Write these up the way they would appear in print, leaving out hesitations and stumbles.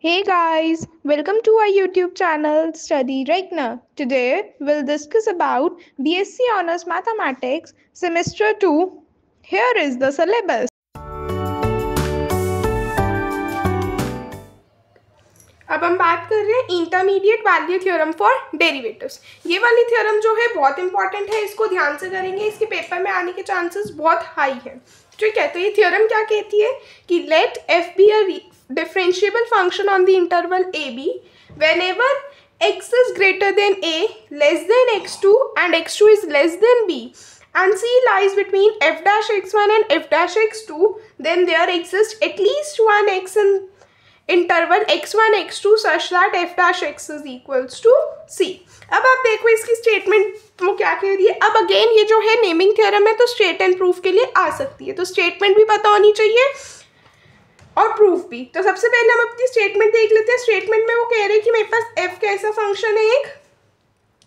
Hey guys, welcome to our YouTube channel Study Regna. Today we'll discuss about BSc Honors Mathematics Semester 2. Here is the syllabus. अब हम बात कर रहे हैं intermediate value theorem for derivatives. ये वाली theorem जो है बहुत इंपॉर्टेंट है, इसको ध्यान से करेंगे, इसके पेपर में आने के चांसेस बहुत हाई हैं। ठीक है, तो ये थ्योरम क्या कहती है कि let f be a differentiable function on the interval a b whenever x is greater than a, less than x2 and x2 is less than b and c lies between f dash x1 and f dash x2, then there exists at least one x in interval x1 x2 such that f dash x is equals to c। अब आप देखो इसकी statement वो क्या कह रही है। अब अगेन ये जो है नेमिंग थ्योरम है, तो स्टेट एंड प्रूफ के लिए आ सकती है, तो स्टेटमेंट भी पता होनी चाहिए और प्रूफ भी। तो सबसे पहले हम अपनी स्टेटमेंट देख लेते हैं। स्टेटमेंट में वो कह रहे हैं कि मेरे पास f कैसा फंक्शन है, एक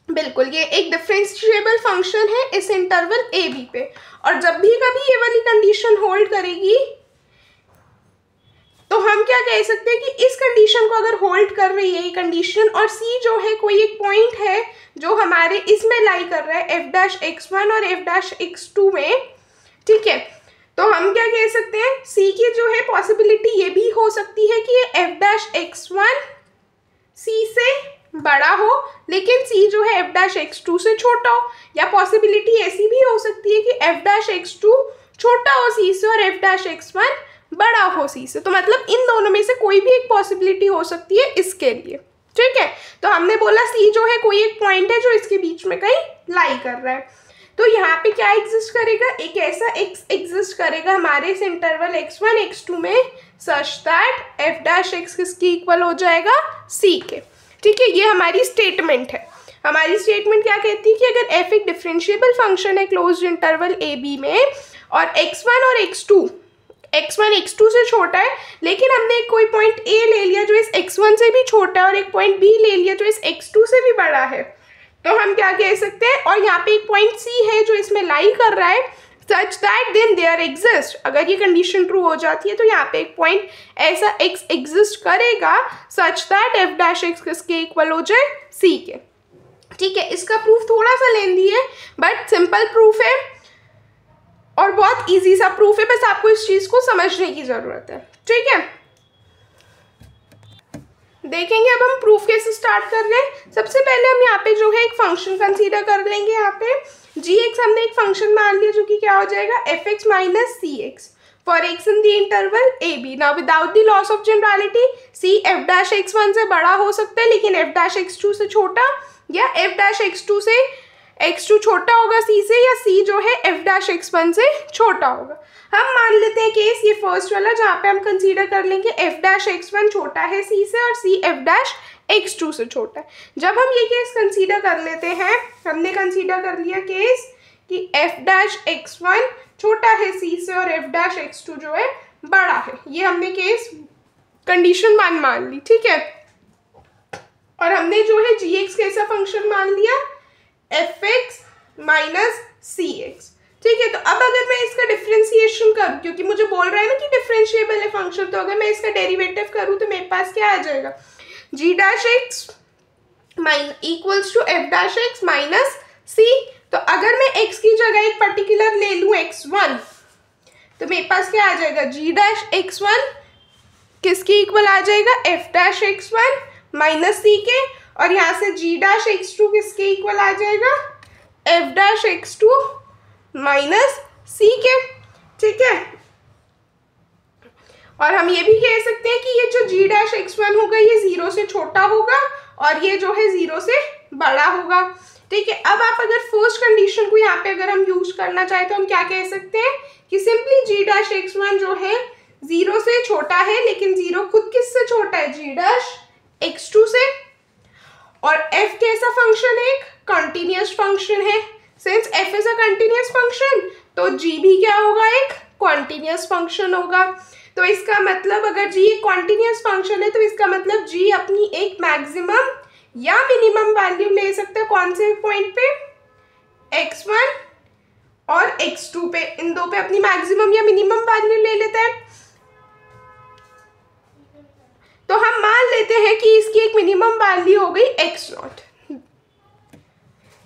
बिल्कुल ये एक डिफरेंशिएबल फंक्शन है इस इंटरवल ए बी पे, और जब भी कभी ये वाली कंडीशन होल्ड करेगी तो हम क्या कह सकते हैं कि इस कंडीशन को अगर होल्ड कर रही है ये कंडीशन, और सी जो है कोई एक पॉइंट है जो हमारे इसमें लाई कर रहा है एफ डैश x1 और एफ डैश x2 में, ठीक है, तो हम क्या कह सकते हैं सी की जो है पॉसिबिलिटी ये भी हो सकती है कि ये एफ डैश x1 सी से बड़ा हो लेकिन सी जो है एफ डैश x2 से छोटा हो, या पॉसिबिलिटी ऐसी भी हो सकती है कि एफ डैश x2 छोटा हो सी से और एफ डैश x1 बड़ा हो सी से। तो मतलब इन दोनों में से कोई भी एक पॉसिबिलिटी हो सकती है इसके लिए। ठीक है, तो हमने बोला सी जो है कोई एक पॉइंट है जो इसके बीच में कहीं लाई कर रहा है, तो यहाँ पे क्या एग्जिस्ट करेगा, एक ऐसा एक्स एग्जिस्ट करेगा हमारे इस इंटरवल x1 x2 में such that F dash x किसकी इक्वल हो जाएगा सी के। ठीक है, ये हमारी स्टेटमेंट है। हमारी स्टेटमेंट क्या कहती है कि अगर एफ एक डिफरेंशिएबल फंक्शन है क्लोज्ड इंटरवल ए बी में और x1 और x1 x2 से छोटा है, लेकिन हमने कोई पॉइंट a ले लिया जो इस x1 से भी छोटा है और एक पॉइंट b ले लिया जो इस x2 से भी बड़ा है, तो हम क्या कह सकते हैं, और यहाँ पे एक पॉइंट c है जो इसमें लाई कर रहा है such that then there exist, अगर ये कंडीशन ट्रू हो जाती है तो यहाँ पे एक पॉइंट ऐसा x एग्जिस्ट करेगा such that F dash x किसके इक्वल हो जाए c के। ठीक है, इसका प्रूफ थोड़ा सा लेंदी है बट सिंपल प्रूफ है और बहुत इजी सा प्रूफ है, बस आपको इस चीज को समझने की जरूरत है। ठीक है, देखेंगे अब हम प्रूफ कैसे स्टार्ट कर रहे हैं। सबसे पहले हम यहाँ पे जो है एक फंक्शन कंसीडर कर लेंगे। यहाँ पे जी एक्स हमने एक फंक्शन मान लिया जो कि क्या हो जाएगा f x minus c x for x in the interval a b. Now without the loss of generality c f dash x1 से बड़ा हो सकता है लेकिन एफ डैश x2 से छोटा, या एफ डैश x2 से x2 छोटा होगा c से, या c जो है f डैश x1 से छोटा होगा। हम मान लेते हैं केस ये फर्स्ट वाला जहाँ पे हम कंसीडर कर लेंगे f डैश x1 छोटा है c से और c f डैश x2 से छोटा है। जब हम ये केस कंसीडर कर लेते हैं, हमने कंसीडर कर लिया केस कि f डैश x1 छोटा है c से और f डैश x2 जो है बड़ा है, ये हमने केस कंडीशन 1 मान ली। ठीक है, और हमने जो है gx कैसा फंक्शन मान लिया F x minus c x. ठीक है, तो अब अगर मैं इसका डिफ्रेंसिएशन करूँ, क्योंकि मुझे बोल रहा है ना कि डिफरेंशिएबल है फंक्शन, तो अगर मैं इसका डेरिवेटिव करूँ तो मेरे पास क्या आ जाएगा G dash X equals to F dash X minus C. तो अगर मैं एक्स की जगह एक पर्टिकुलर ले लूँ x1 तो मेरे पास क्या आ जाएगा जी डैश x1 किसकी इक्वल आ जाएगा एफ डैश x1 माइनस सी के, और यहाँ से जी डैश x2 किसके इक्वल आ जाएगा एफ डैश x2 माइनस सी के। ठीक है, और हम ये भी कह सकते हैं कि ये जो जी डैश x1 होगा ये 0 से छोटा होगा और ये जो है 0 से बड़ा होगा। ठीक है, अब आप अगर फर्स्ट कंडीशन को यहाँ पे अगर हम यूज करना चाहें तो हम क्या कह सकते हैं कि सिंपली जी डैश x1 जो है 0 से छोटा है, लेकिन 0 खुद किससे छोटा है जी डैश x2 से, और f कैसा फंक्शन है एक कंटिन्यूअस फंक्शन है। Since f is a continuous function तो g भी क्या होगा एक कॉन्टिन्यूअस फंक्शन होगा। तो इसका मतलब अगर g एक कॉन्टिन्यूअस फंक्शन है तो इसका मतलब g अपनी एक मैक्सिमम या मिनिमम वैल्यू ले सकता है कौन से पॉइंट पे x1 और x2 पे, इन दो पे अपनी मैक्सिमम या मिनिमम वैल्यू ले लेता है। तो हम मान लेते हैं कि इसकी एक मिनिमम वैल्यू हो गई एक्स नॉट।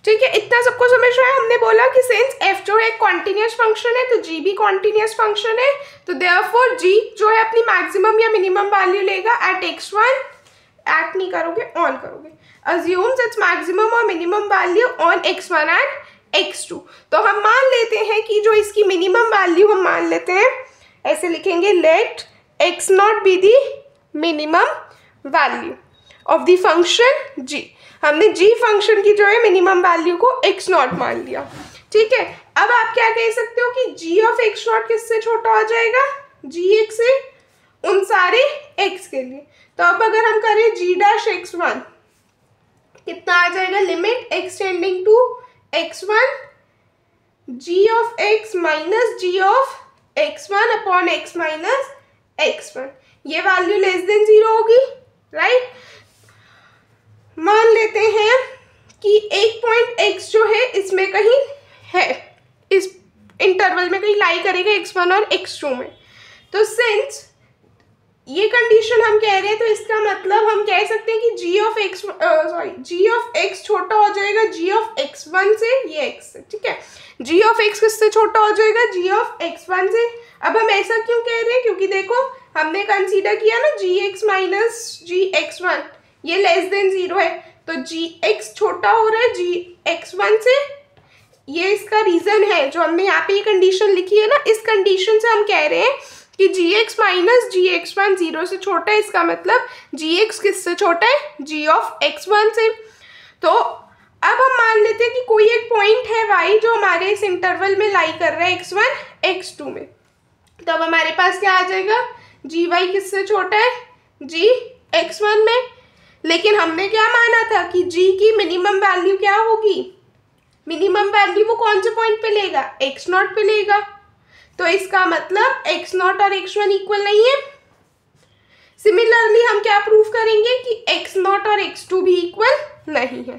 ठीक है, इतना सबको समझ रहा है। हमने बोला कि सिंस एफ जो है कॉन्टिन्यूस फंक्शन है तो जी भी कॉन्टिन्यूस फंक्शन है, तो देयरफॉर जी जो है अपनी मैक्सिमम या मिनिमम वैल्यू लेगा एट x1, एट नहीं करोगे ऑन करोगे, assumes its maximum और minimum value on x1 and x2। तो हम मान लेते हैं कि जो इसकी मिनिमम वैल्यू हम मान लेते हैं, ऐसे लिखेंगे let x naught be the minimum value of the function g। हमने g फंक्शन की जो है मिनिमम वैल्यू को x नॉट मान लिया। ठीक है, अब आप क्या कह सकते हो कि g ऑफ x नॉट किससे छोटा हो जाएगा, g से, उन सारे x के लिए। तो अब अगर हम करें g डैश x1 कितना आ जाएगा, limit x tending to x1 g of x minus g of x1 upon x minus x1, ये वैल्यू लेस देन 0 होगी, राइट। मान लेते हैं कि एक पॉइंट x जो है इसमें कहीं है, इस इंटरवल में कहीं लाई करेगा x1 और x2 में। तो सिंस ये कंडीशन हम कह रहे हैं, तो इसका मतलब हम कह सकते हैं कि g ऑफ x छोटा हो जाएगा g ऑफ x1 से, ये x से। ठीक है, g ऑफ x किससे छोटा हो जाएगा, g ऑफ x1 से। अब हम ऐसा क्यों कह रहे हैं, क्योंकि देखो हमने कंसीडर किया ना gx माइनस gx1, ये लेस देन 0 है, तो gx छोटा हो रहा है gx1 से। ये इसका रीजन है जो हमने यहाँ पे ये कंडीशन लिखी है ना, इस कंडीशन से हम कह रहे हैं कि gx माइनस gx1 0 से छोटा है, इसका मतलब gx किससे छोटा है, g ऑफ x1 से। तो अब हम मान लेते हैं कि कोई एक पॉइंट है y जो हमारे इस इंटरवल में लाई कर रहा है x1 x2 में। तो अब हमारे पास क्या आ जाएगा, gy किससे छोटा है, g x1 में। लेकिन हमने क्या माना था कि g की मिनिमम वैल्यू क्या होगी, मिनिमम वैल्यू वो कौन से पॉइंट पे लेगा, x नॉट पे लेगा। तो इसका मतलब x नॉट और x1 इक्वल नहीं है। सिमिलरली हम क्या प्रूव करेंगे कि x नॉट और x2 भी इक्वल नहीं है।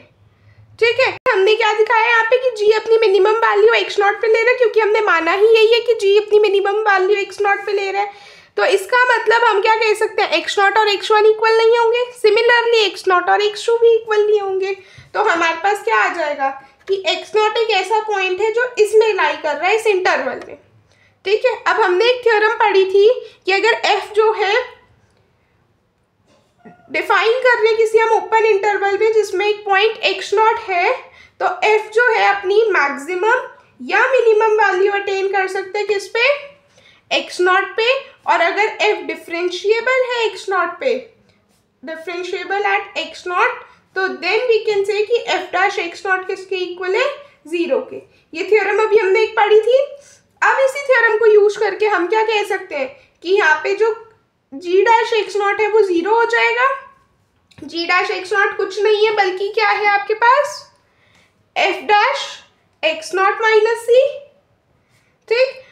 ठीक है, हमने क्या दिखाया यहाँ पे कि g अपनी मिनिमम वैल्यू x नॉट पे ले रहा है, क्योंकि हमने माना ही यही है कि g अपनी मिनिमम वैल्यू x नॉट पे ले रहा है। तो इसका मतलब हम क्या कह सकते हैं, x नॉट और x1 इक्वल नहीं होंगे, सिमिलरली x नॉट और x2 भी इक्वल नहीं होंगे। तो हमारे पास क्या आ जाएगा कि x नॉट एक ऐसा पॉइंट है जो इसमें लाई कर रहा है, इस इंटरवल में। ठीक है, अब हमने एक थ्योरम पढ़ी थी कि अगर f जो है डिफाइन कर रहे हैं किसी हम ओपन इंटरवल में जिसमें एक पॉइंट x नॉट है, तो f जो है अपनी मैक्सिमम या मिनिमम वैल्यू अटेन कर सकते हैं किस पे, x नॉट पे। और अगर f डिफरेंशिएबल है x नॉट पे, डिफरेंशिएबल एट x नॉट, तो देन वी कैन से कि f डैश x नॉट किसके इक्वल है, 0 के। ये थ्योरम अभी हमने एक पढ़ी थी। अब इसी थ्योरम को यूज करके हम क्या कह सकते हैं कि यहाँ पे जो g डैश x नॉट है वो 0 हो जाएगा। g डैश x नॉट कुछ नहीं है बल्कि क्या है आपके पास, f dash x not minus c, ठीक,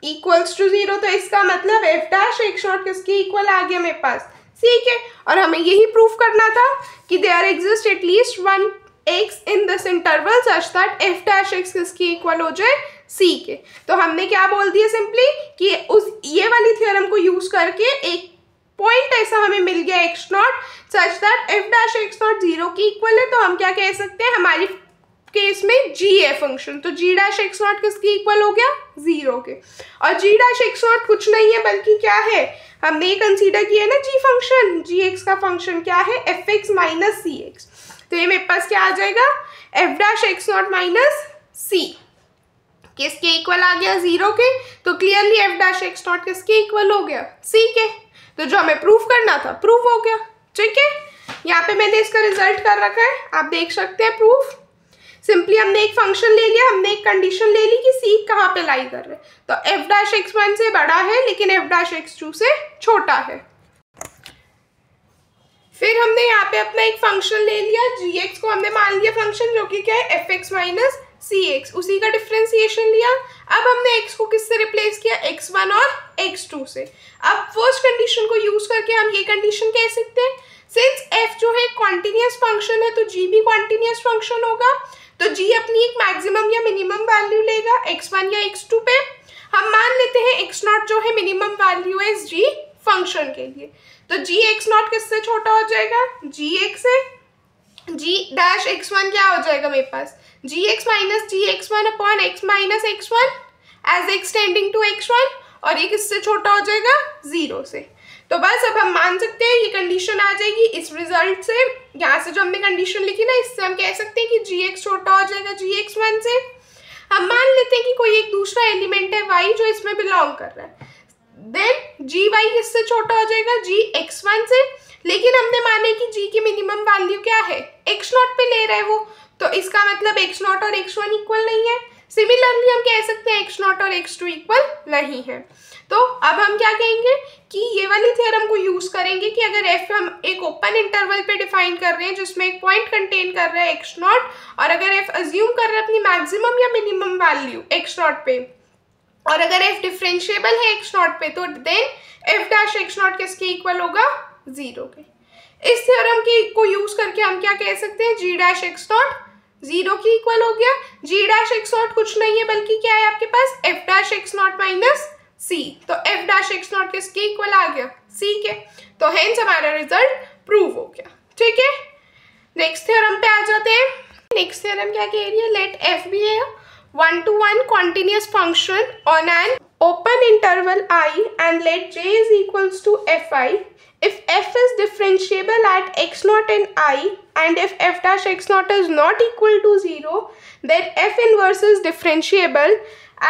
इक्वल्स टू 0। तो इसका मतलब f डैश x नॉट किसके इक्वल आ गया मेरे पास, c के। और हमें यही प्रूफ करना था कि there exist at least one x in this interval such that f dash x किसके इक्वल हो जाए, c के। तो हमने क्या बोल दिया सिंपली कि उस ये वाली थ्योरम को यूज करके एक पॉइंट ऐसा हमें मिल गया x not such that f dash x not 0 के इक्वल है। तो हम क्या कह सकते हैं, हमारी केस में g है फंक्शन, तो g डैश x नॉट किसके इक्वल हो गया, 0 के। और g डैश x नॉट कुछ नहीं है बल्कि क्या है, हमने ये कंसीडर किया है ना g फंक्शन, gx का फंक्शन क्या है, fx माइनस cx। तो ये मेरे पास क्या आ जाएगा, f dash x not minus c किसके इक्वल आ गया, 0 के। तो clearly f dash x naught किसके इक्वल हो गया, c के। तो जो हमें प्रूफ करना था प्रूफ हो गया। ठीक है, यहाँ पे मैंने इसका रिजल्ट कर रखा है, आप देख सकते हैं प्रूफ। सिंपली हमने एक फंक्शन ले लिया, हमने एक कंडीशन ले ली कि c कहाँ पे लाई कर रहे हैं, तो f डैश x1 से बड़ा है लेकिन f डैश x2 से छोटा है। फिर हमने यहाँ पे अपना एक फंक्शन ले लिया, gx को हमने मान लिया फंक्शन जो कि क्या है, fx माइनस cx, उसी का डिफरेंशिएशन लिया। अब हमने x को किससे रिप्लेस किया, x1 और x2 से। अब फर्स्ट कंडीशन को यूज करके हम ये कंडीशन कह सकते हैं, सिंस f जो है कॉन्टिन्यूस फंक्शन है तो g भी कॉन्टिन्यूस फंक्शन होगा। तो g अपनी एक मैक्सिमम या मिनिमम वैल्यू लेगा x1 या x2 पे। हम मान लेते हैं x नॉट जो है मिनिमम वैल्यू है इस g फंक्शन के लिए। तो जी एक्स नॉट किससे छोटा हो जाएगा, जी एक्स से। जी डैश एक्स वन क्या हो जाएगा मेरे पास, G X minus G X one upon X minus X one as X tending to X one, और ये किससे छोटा हो जाएगा, जीरो से। तो बस अब हम मान सकते हैं ये कंडीशन आ जाएगी इस रिजल्ट से। यहाँ से जो हमने कंडीशन लिखी ना, इससे हम कह सकते हैं कि जी एक्स छोटा हो जाएगा जी एक्स वन से। हम मान लेते हैं कि कोई एक दूसरा एलिमेंट है y जो इसमें बिलोंग कर रहा है, देन जी वाई किससे छोटा हो जाएगा, जी एक्स वन से। लेकिन हमने माने कि g की मिनिमम वैल्यू क्या है, x नॉट पे ले रहा है वो, तो इसका मतलब x नॉट और x वन इक्वल नहीं है। सिमिलरली हम कह सकते हैं x नॉट और x टू इक्वल नहीं है। तो अब हम क्या कहेंगे कि ये वाली थ्योरम को यूज करेंगे कि अगर f हम एक ओपन इंटरवल पे डिफाइन कर रहे हैं जिसमें एक पॉइंट कंटेन कर रहा है x नॉट, और अगर f अज्यूम कर रहा है अपनी मैक्सिमम या मिनिमम वैल्यू x नॉट पे, और अगर f डिफरेंशिएबल है x नॉट पे, तो then f dash x naught किसके इक्वल होगा, जीरो के। इस थ्योरम को यूज करके हम क्या कह सकते हैं, g dash x not zero की इक्वल हो गया। g डैश x नॉट कुछ नहीं है बल्कि क्या है आपके पास, f dash x not minus c, तो f डैश x नॉट किसके इक्वल आ गया, c के। तो हेंस हमारा रिजल्ट प्रूव हो गया। ठीक है, नेक्स्ट थ्योरम पे आ जाते हैं। नेक्स्ट थ्योरम क्या कह रही है, late f B A 1-to-1 continuous function on an open interval I and let j is equals to fi if f is differentiable at x naught and I, and if f dash x naught is not equal to 0, then f inverse is differentiable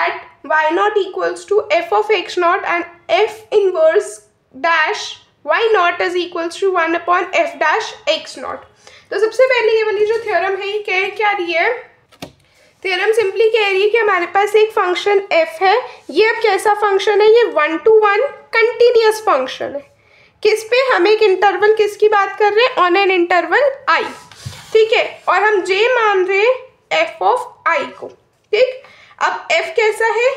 at y naught equals to f of x naught and f inverse dash y naught is equals to 1 upon f dash x naught। तो सबसे पहले ये वाली जो theorem है ये क्या रही है, थ्योरम सिंपली कह रही है कि हमारे पास एक फंक्शन f है। ये अब कैसा फंक्शन है, ये 1-to-1 कंटिन्यूअस फंक्शन है। किस पे, हम एक इंटरवल किसकी बात कर रहे हैं, ऑन एन इंटरवल i। ठीक है, और हम j मान रहे हैं f ऑफ i को। ठीक, अब f कैसा है,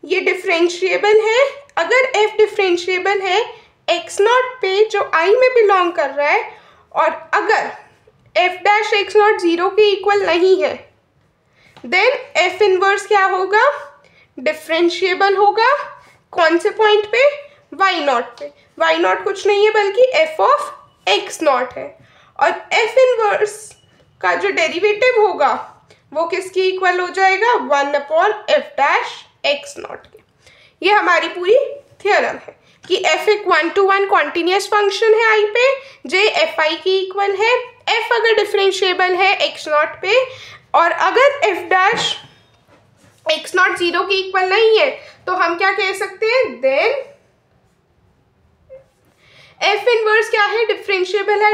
ये डिफरेंशिएबल है। अगर f डिफरेंशिएबल है x नॉट पे जो i में बिलोंग कर रहा है, और अगर f dash x not zero के इक्वल नहीं है, देन f इनवर्स क्या होगा, डिफरेंशिएबल होगा। कौन से पॉइंट पे, y नॉट पे। y नॉट कुछ नहीं है बल्कि f ऑफ x नॉट है, और f इनवर्स का जो डेरिवेटिव होगा वो किसकी इक्वल हो जाएगा, 1 upon f dash x not के। ये हमारी पूरी थ्योरम है कि f एक 1-to-1 कॉन्टिन्यूअस फंक्शन है i पे, j fi की इक्वल है, f अगर डिफरेंशिएबल है x नॉट पे, और अगर f dash x not zero की इक्वल नहीं है, तो हम क्या कह सकते हैं, देन f इनवर्स क्या है, डिफरेंशिएबल है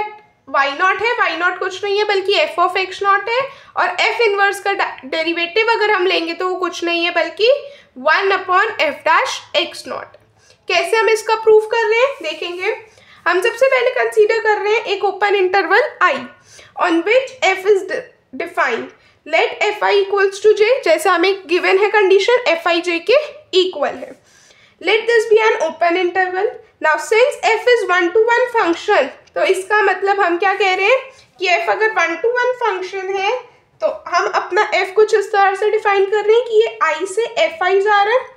y नॉट है, y नॉट कुछ नहीं है बल्कि f ऑफ x नॉट है, और f इनवर्स का डेरिवेटिव अगर हम लेंगे तो वो कुछ नहीं है बल्कि 1 upon f dash x not. कैसे हम इसका प्रूफ कर रहे हैं देखेंगे। हम सबसे पहले कंसीडर कर रहे हैं एक open interval i on which f is defined, let fi equals to j, जैसे हमें गिवन है कंडीशन fi j के इक्वल है। Let this be an open interval. Now since f is 1-to-1 function, तो इसका मतलब हम क्या कह रहे हैं कि f अगर 1-to-1 फंक्शन है तो हम अपना f कुछ इस तरह से डिफाइन कर रहे हैं कि ये i से fi जा रहा है।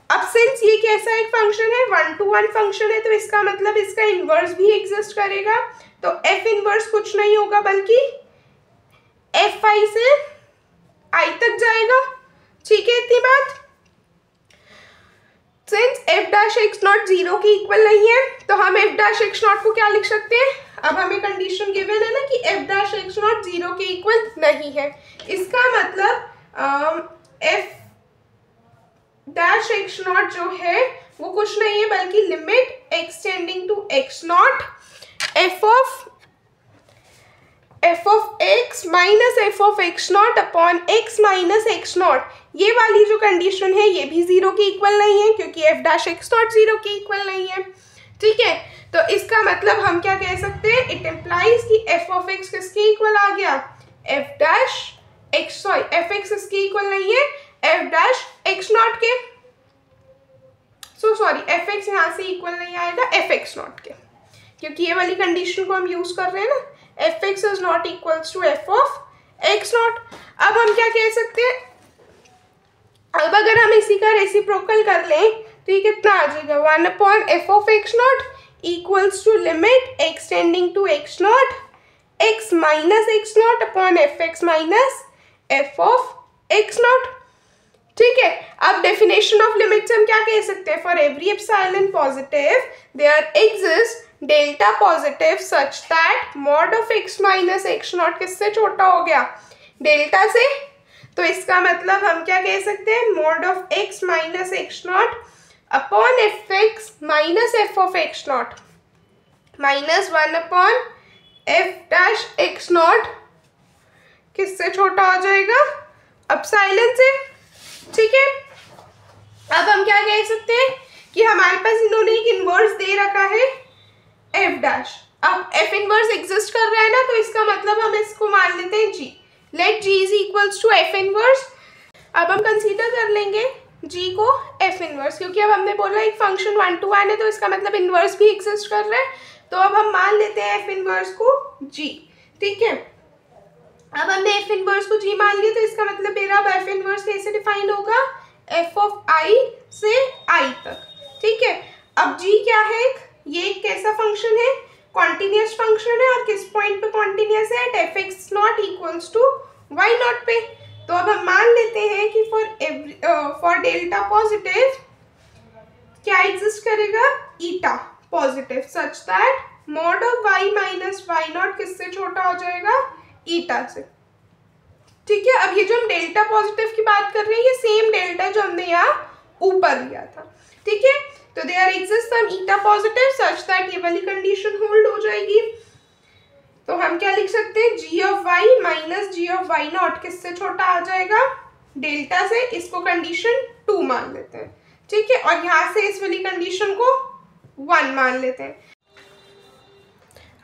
अब सिंस ये कैसा एक फंक्शन है, 1-to-1 फंक्शन है, तो इसका मतलब इसका इन्वर्स भी एग्जिस्ट करेगा। तो f इन्वर्स कुछ नहीं होगा बल्कि fi से i तक जाएगा। ठीक है, इतनी बात। Since f dash x not zero की इक्वल नहीं है, तो हम f डैश x नॉट को क्या लिख सकते हैं, अब हमें कंडीशन गिवन है ना कि f dash x not zero के इक्वल नहीं है। इसका मतलब f डैश x नॉट जो है वो कुछ नहीं है बल्कि limit x tending to x naught f of x minus f of x naught upon x minus x naught. ये वाली जो कंडीशन है ये भी जीरो के इक्वल नहीं है क्योंकि f dash x not zero के इक्वल नहीं है। ठीक है, तो इसका मतलब हम क्या कह सकते हैं, इट इम्प्लाइज कि f ऑफ x किसके इक्वल आ गया, f dash x, sorry f x इसके इक्वल नहीं है f डैश x नॉट के, सॉरी f x यहाँ से इक्वल नहीं आएगा f x नॉट के, क्योंकि ये वाली कंडीशन को हम यूज कर रहे हैं ना, f x is naught equals to f of x naught. अब हम क्या कह सकते हैं, अब अगर हम इसी का रेसिप्रोकल कर लें तो ये कितना आ जाएगा 1/f of x0 equals to limit x tending to x0 x minus x0 upon fx minus f of x0। ठीक है, अब डेफिनेशन ऑफ लिमिट से हम क्या कह सकते हैं, for every epsilon positive there exist delta positive such that mod of x minus x0 किससे छोटा हो गया, डेल्टा से। तो इसका मतलब हम क्या कह सकते हैं, mod of x minus x0 upon fx minus f of x0 minus 1/f dash x0 किससे छोटा हो जाएगा, एप्सिलॉन से। ठीक है, अब हम क्या कह सकते हैं कि हमारे पास इन्होंने एक इनवर्स दे रखा है f डैश। अब f इनवर्स एग्जिस्ट कर रहा है ना, तो इसका मतलब हम इसको मान लेते हैं g। Let g is equals to f inverse. अब हम कंसीडर कर लेंगे g को f इनवर्स, क्योंकि अब हमने बोला एक फंक्शन 1 to 1 है, तो इसका मतलब इनवर्स भी एग्जिस्ट कर रहा है। तो अब हम मान लेते हैं f इनवर्स को g। ठीक है, अब हमने f इनवर्स को g मान लिया, तो इसका मतलब मेरा अब f इनवर्स कैसे डिफाइन होगा, f ऑफ i से i तक। ठीक है, अब g क्या है, ये एक कैसा फंक्शन है, कॉन्टिन्यूस फंक्शन है, और किस पॉइंट पे कॉन्टिन्यूस है, eight fx0 equals to y0 पे। तो अब हम मान लेते हैं कि फॉर डेल्टा पॉजिटिव क्या एग्जिस्ट करेगा, eta positive such that mod of y minus y0 किससे छोटा हो जाएगा, ईटा से। ठीक है, अब ये जो हम डेल्टा पॉजिटिव की बात कर रहे हैं, ये सेम डेल्टा जो हमने यहाँ ऊपर लिया था। ठीक है, तो there exist some eta positive such that ये वाली कंडीशन होल्ड हो जाएगी। तो हम क्या लिख सकते हैं, g of y minus g of y0 किससे छोटा आ जाएगा, डेल्टा से। इसको कंडीशन 2 मान लेते हैं। ठीक है, और यहाँ से इस वाली कंडीशन को 1 मान लेते हैं।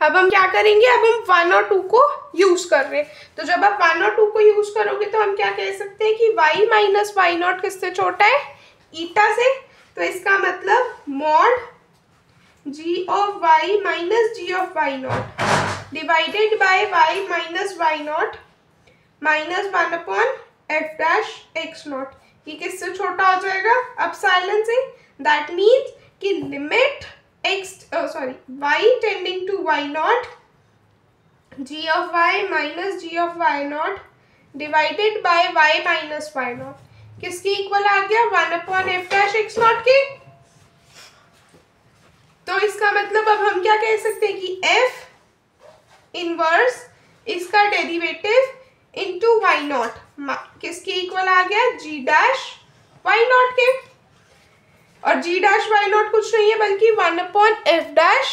अब हम क्या करेंगे, अब हम 1 और 2 को यूज कर रहे हैं। तो जब आप 1 और 2 को यूज करोगे तो हम क्या कह सकते हैं कि y माइनस y0 किससे छोटा है, ईटा से। तो इसका मतलब mod g of y minus g of y0 divided by y minus y0 minus 1/f dash x0, ये किससे छोटा हो जाएगा, एप्सिलॉन से। दैट मीन्स कि limit y tending to y0 g of y minus g of y0 divided by y minus y0 किसके equal आ गया, 1/f dash x0 के। तो इसका मतलब अब हम क्या कह सकते हैं कि f इनवर्स इसका डेरिवेटिव इनटू y0 किसके इक्वल आ गया, g डैश y0 के। और g डैश y0 कुछ नहीं है बल्कि 1/f डैश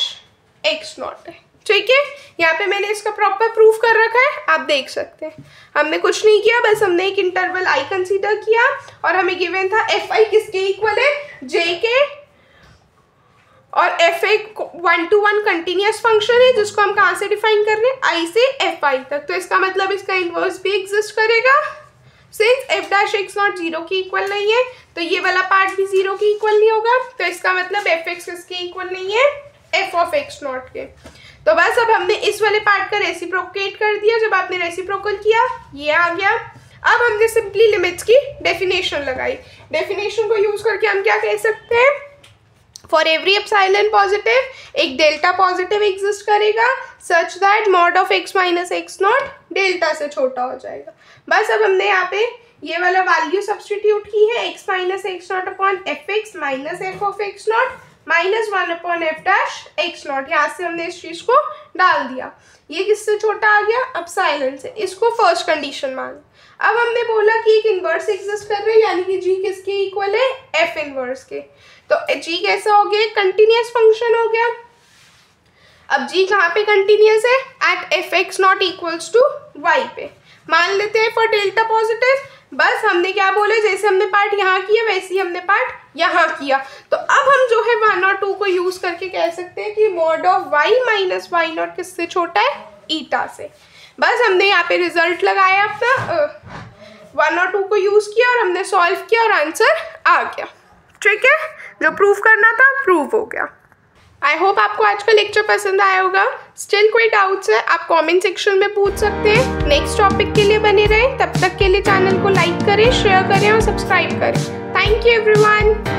x0 है। ठीक है, यहाँ पे मैंने इसका प्रॉपर प्रूफ कर रखा है, आप देख सकते हैं। हमने कुछ नहीं किया, बस हमने एक इंटरवल i कंसीडर किया और हमें गिवन था fi किसके इक्वल है, j के, और fa 1 to 1 कंटिन्यूस फंक्शन है जिसको हम कहाँ से डिफाइन कर रहे हैं, i से fi तक। तो इसका मतलब इसका इनवर्स भी एग्जिस्ट करेगा। सिंस f डैश x0 0 के इक्वल नहीं है, तो ये वाला पार्ट भी 0 के इक्वल नहीं होगा। तो इसका मतलब fx किसके इक्वल नहीं है, f ऑफ x0 के। तो बस अब हमने इस वाले पार्ट का रेसिप्रोकेट कर दिया। जब आपने रेसिप्रोकल किया, ये आ गया। अब हमने सिंपली लिमिट्स की डेफिनेशन लगाई। डेफिनेशन को यूज करके हम क्या कह सकते हैं, फॉर एवरी एप्सिलॉन पॉजिटिव एक डेल्टा पॉजिटिव एग्जिस्ट करेगा सच that mod of x minus x0 delta से छोटा हो जाएगा। बस अब हमने यहाँ पे ये वाला वैल्यू सब्सटीट्यूट की है, x minus x0 upon fx minus f of x0 minus 1/f dash x0। यहाँ से हमने इस चीज़ को डाल दिया। ये किससे छोटा आ गया, एप्सिलॉन से। इसको फर्स्ट कंडीशन मान। अब हमने बोला कि एक इन्वर्स एग्जिस्ट कर रहा है, यानी कि g किसके इक्वल है, f इन्वर्स के। तो g कैसा हो गया, कंटिन्यूस फंक्शन हो गया। अब g कहाँ पे कंटिन्यूस है, eight fx0 equals to y पे। मान लेते हैं फॉर डेल्टा पॉजिटिव। बस हमने क्या बोला, जैसे हमने पार्ट यहाँ किया वैसे ही हमने पार्ट यहाँ किया। तो अब हम जो है 1 और 2 को यूज करके कह सकते हैं कि mod of y minus y0 किससे छोटा है, ईटा से। बस हमने यहाँ पे रिजल्ट लगाया अपना, 1 और 2 को यूज किया और हमने सॉल्व किया और आंसर आ गया। ठीक है, जो प्रूफ करना था प्रूफ हो गया। आई होप आपको आज का लेक्चर पसंद आया होगा। स्टिल कोई डाउट्स है आप कमेंट सेक्शन में पूछ सकते हैं। नेक्स्ट टॉपिक के लिए बने रहें। तब तक के लिए चैनल को लाइक करें, शेयर करें और सब्सक्राइब करें। Thank you everyone.